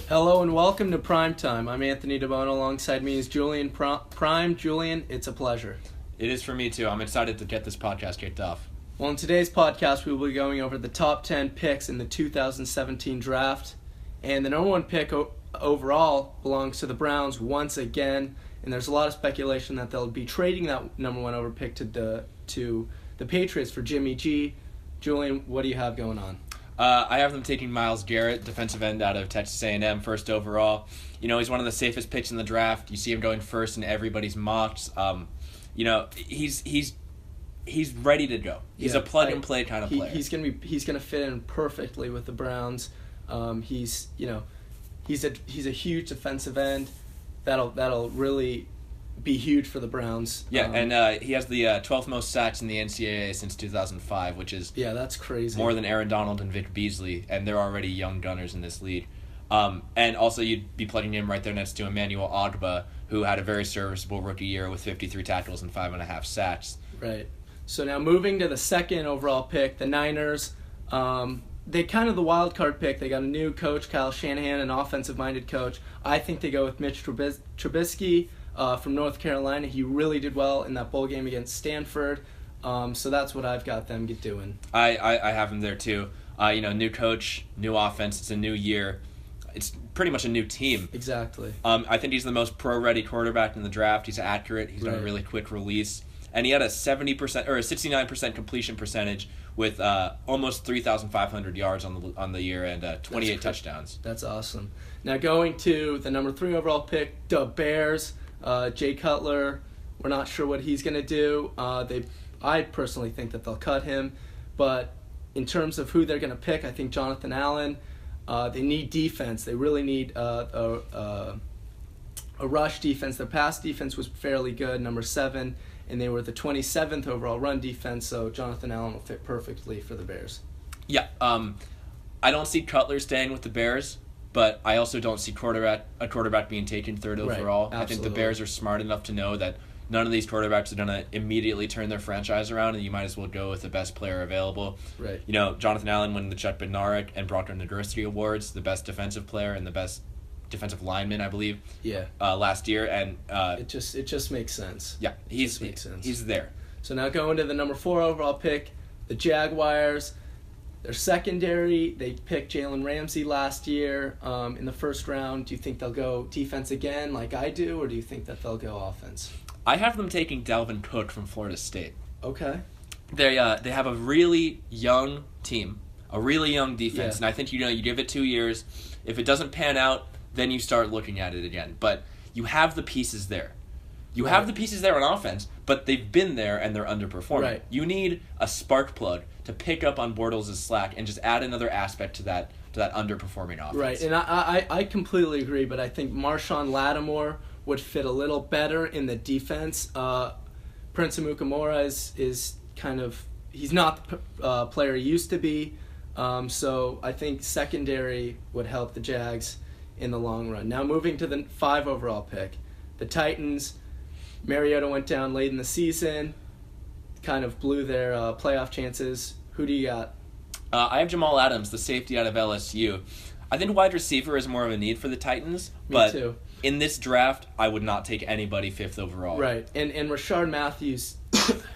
Hello and welcome to Primetime. I'm Anthony DeBono. Alongside me is Julian Prime. Julian, it's a pleasure. It is for me too. I'm excited to get this podcast kicked off. Well, in today's podcast, we will be going over the top 10 picks in the 2017 draft. And the number one pick overall belongs to the Browns once again. And there's a lot of speculation that they'll be trading that number one over pick to the Patriots for Jimmy G. Julian, what do you have going on? I have them taking Myles Garrett, defensive end out of Texas A&M, first overall. You know, he's one of the safest picks in the draft. You see him going first in everybody's mocks. He's ready to go. He's a plug and play kind of player. He's gonna fit in perfectly with the Browns. He's a huge defensive end. That'll really be huge for the Browns. Yeah, and he has the 12th most sacks in the NCAA since 2005, which is that's crazy. More than Aaron Donald and Vic Beasley, and they're already young gunners in this league. And also you'd be plugging him right there next to Emmanuel Ogbah, who had a very serviceable rookie year with 53 tackles and 5.5 sacks. Right. So now moving to the second overall pick, the Niners. They kind of the wild card pick. They got a new coach, Kyle Shanahan, an offensive-minded coach. I think they go with Mitch Trubisky from North Carolina. He really did well in that bowl game against Stanford. So that's what I've got them doing. I have him there too. New coach, new offense. It's a new year. It's pretty much a new team. Exactly. I think he's the most pro-ready quarterback in the draft. He's accurate. He's got a really quick release. And he had a 70% or a 69% completion percentage with almost 3,500 yards on the year and 28 touchdowns. That's awesome. Now going to the number 3 overall pick, the Bears. Jay Cutler, we're not sure what he's going to do. I personally think that they'll cut him. But in terms of who they're going to pick, I think Jonathan Allen. They need defense. They really need a rush defense. Their pass defense was fairly good, number 7. And they were the 27th overall run defense, so Jonathan Allen will fit perfectly for the Bears. Yeah, I don't see Cutler staying with the Bears, but I also don't see a quarterback being taken third overall. Right, I think the Bears are smart enough to know that none of these quarterbacks are going to immediately turn their franchise around, and you might as well go with the best player available. Right. You know, Jonathan Allen won the Chuck Bednarik and Brock Nagurski awards, the best defensive player and the best defensive lineman, I believe. Yeah. Last year, and it just makes sense. Yeah, he's there. So now going to the number 4 overall pick, the Jaguars. Their secondary, they picked Jalen Ramsey last year in the first round. Do you think they'll go defense again like I do, or do you think that they'll go offense? I have them taking Dalvin Cook from Florida State. Okay. They have a really young team, a really young defense, and I think you give it 2 years. If it doesn't pan out, then you start looking at it again. But you have the pieces there. You have the pieces there on offense, but they've been there and they're underperforming. Right. You need a spark plug to pick up on Bortles' slack and just add another aspect to that underperforming offense. Right, and I completely agree, but I think Marshawn Lattimore would fit a little better in the defense. Prince Amukamara is kind of, he's not the player he used to be, so I think secondary would help the Jags in the long run. Now moving to the 5 overall pick, the Titans. Mariota went down late in the season, kind of blew their playoff chances. Who do you got? I have Jamal Adams, the safety out of LSU. I think wide receiver is more of a need for the Titans, but Me too. In this draft, I would not take anybody 5th overall. Right, and Rashard Matthews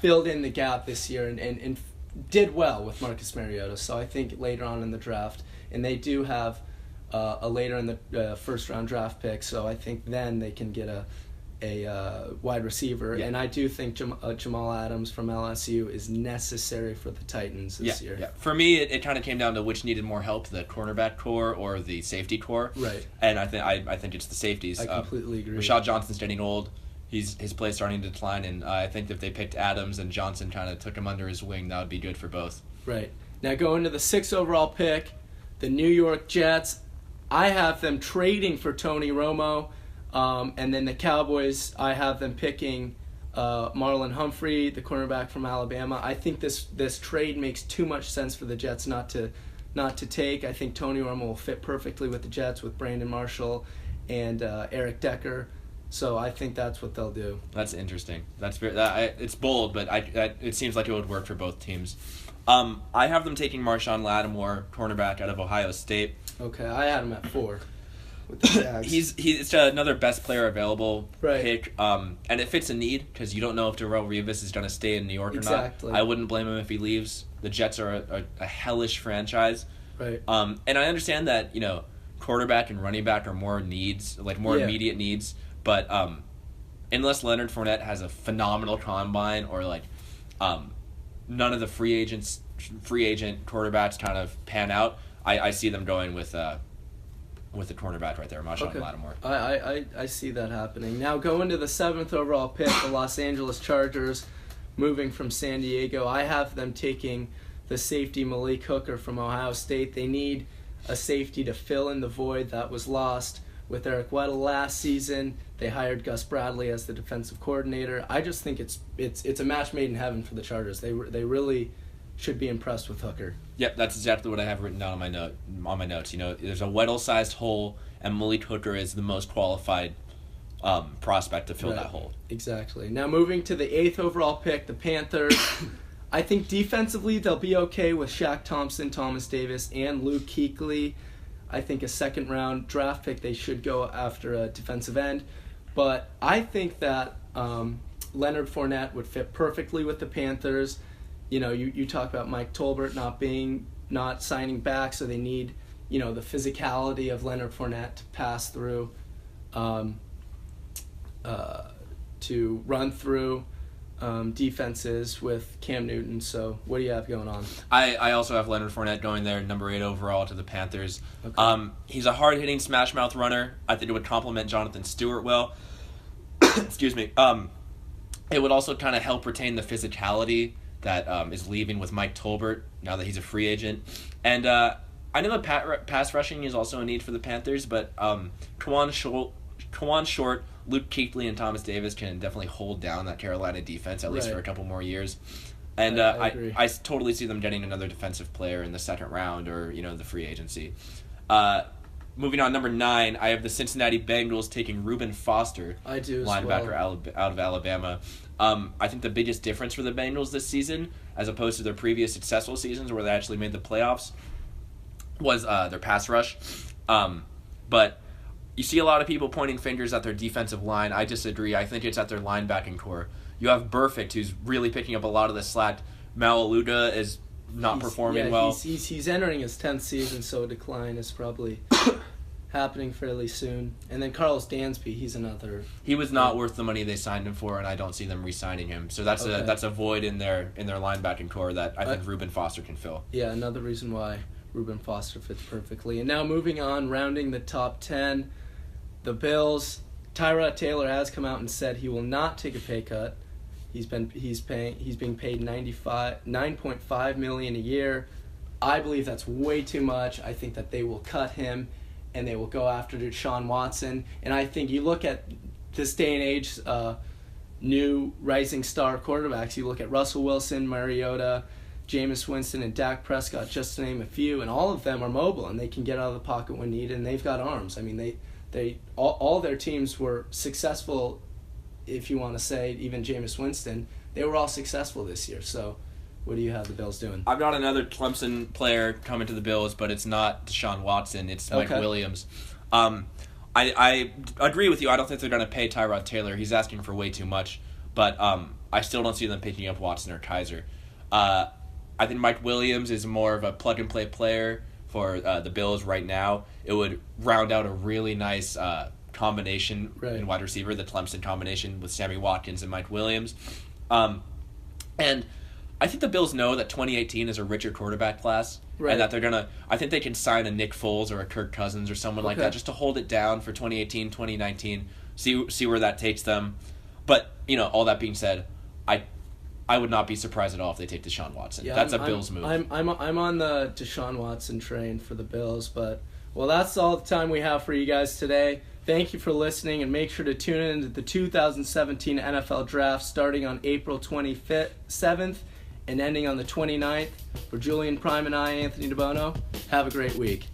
filled in the gap this year and did well with Marcus Mariota, so I think later on in the draft, and they do have a later in the first round draft pick, so I think then they can get a wide receiver, and I do think Jamal Adams from LSU is necessary for the Titans this year. Yeah. For me, it kind of came down to which needed more help, the cornerback core or the safety core. Right. And I think it's the safeties. I completely agree. Rashad Johnson's getting old. His play starting to decline, and I think if they picked Adams and Johnson kind of took him under his wing, that would be good for both. Right. Now going to the 6th overall pick, the New York Jets. I have them trading for Tony Romo, and then the Cowboys, I have them picking Marlon Humphrey, the cornerback from Alabama. I think this trade makes too much sense for the Jets not to take. I think Tony Romo will fit perfectly with the Jets with Brandon Marshall and Eric Decker. So I think that's what they'll do. That's interesting. It's bold, but it seems like it would work for both teams. I have them taking Marshawn Lattimore, cornerback out of Ohio State. Okay, I had him at 4. with the Jags. He's another best player available Right. pick, and it fits a need because you don't know if Darrelle Revis is going to stay in New York or Exactly. not. I wouldn't blame him if he leaves. The Jets are a hellish franchise. Right. And I understand that, quarterback and running back are more needs, like more immediate needs, but unless Leonard Fournette has a phenomenal combine or none of the free agent quarterbacks kind of pan out, I see them going with the cornerback right there, Marshawn Lattimore. I see that happening. Now going to the 7th overall pick, the Los Angeles Chargers, moving from San Diego. I have them taking the safety Malik Hooker from Ohio State. They need a safety to fill in the void that was lost with Eric Weddle last season. They hired Gus Bradley as the defensive coordinator. I just think it's a match made in heaven for the Chargers. They really should be impressed with Hooker. Yep, that's exactly what I have written down on my notes. There's a Weddle-sized hole, and Malik Hooker is the most qualified prospect to fill that hole. Exactly. Now moving to the 8th overall pick, the Panthers. I think defensively they'll be okay with Shaq Thompson, Thomas Davis, and Luke Kuechly. I think a second-round draft pick they should go after a defensive end. But I think that Leonard Fournette would fit perfectly with the Panthers. You talk about Mike Tolbert not signing back, so they need, the physicality of Leonard Fournette to pass through, to run through defenses with Cam Newton. So what do you have going on? I also have Leonard Fournette going there, number 8 overall to the Panthers. Okay. He's a hard-hitting smash-mouth runner. I think it would complement Jonathan Stewart well. Excuse me. It would also kind of help retain the physicality that is leaving with Mike Tolbert now that he's a free agent. And I know that pass rushing is also a need for the Panthers, but Kawan Short, Luke Kuechly, and Thomas Davis can definitely hold down that Carolina defense, at least for a couple more years. And I agree. I totally see them getting another defensive player in the second round or, the free agency. Moving on, number 9, I have the Cincinnati Bengals taking Reuben Foster, I do as linebacker well. out of Alabama. I think the biggest difference for the Bengals this season, as opposed to their previous successful seasons where they actually made the playoffs, was their pass rush. But you see a lot of people pointing fingers at their defensive line. I disagree. I think it's at their linebacking core. You have Burfict, who's really picking up a lot of the slack. Malaluga is not performing well. He's entering his 10th season, so a decline is probably happening fairly soon. And then Carlos Dansby, he's another. He was not worth the money they signed him for, and I don't see them re-signing him. So that's a void in their linebacking core that I think Reuben Foster can fill. Yeah, another reason why Reuben Foster fits perfectly. And now moving on, rounding the top 10, the Bills. Tyrod Taylor has come out and said he will not take a pay cut. He's being paid $9.5 million a year. I believe that's way too much. I think that they will cut him and they will go after Deshaun Watson. And I think you look at this day and age, new rising star quarterbacks. You look at Russell Wilson, Mariota, Jameis Winston, and Dak Prescott, just to name a few, and all of them are mobile and they can get out of the pocket when needed, and they've got arms. I mean, all their teams were successful. If you want to say even Jameis Winston, they were all successful this year. So what do you have the Bills doing? I've got another Clemson player coming to the Bills, but it's not Deshaun Watson. It's Mike Williams. I agree with you. I don't think they're going to pay Tyrod Taylor. He's asking for way too much. But I still don't see them picking up Watson or Kaiser. I think Mike Williams is more of a plug-and-play player for the Bills right now. It would round out a really nice combination in wide receiver, the Clemson combination with Sammy Watkins and Mike Williams. And I think the Bills know that 2018 is a richer quarterback class, and that I think they can sign a Nick Foles or a Kirk Cousins or someone like that just to hold it down for 2018, 2019, see where that takes them. But, all that being said, I would not be surprised at all if they take Deshaun Watson. Yeah, That's a Bills move. I'm on the Deshaun Watson train for the Bills, but that's all the time we have for you guys today. Thank you for listening, and make sure to tune in to the 2017 NFL Draft starting on April 27th and ending on the 29th. For Julian Prime and I, Anthony DeBono, have a great week.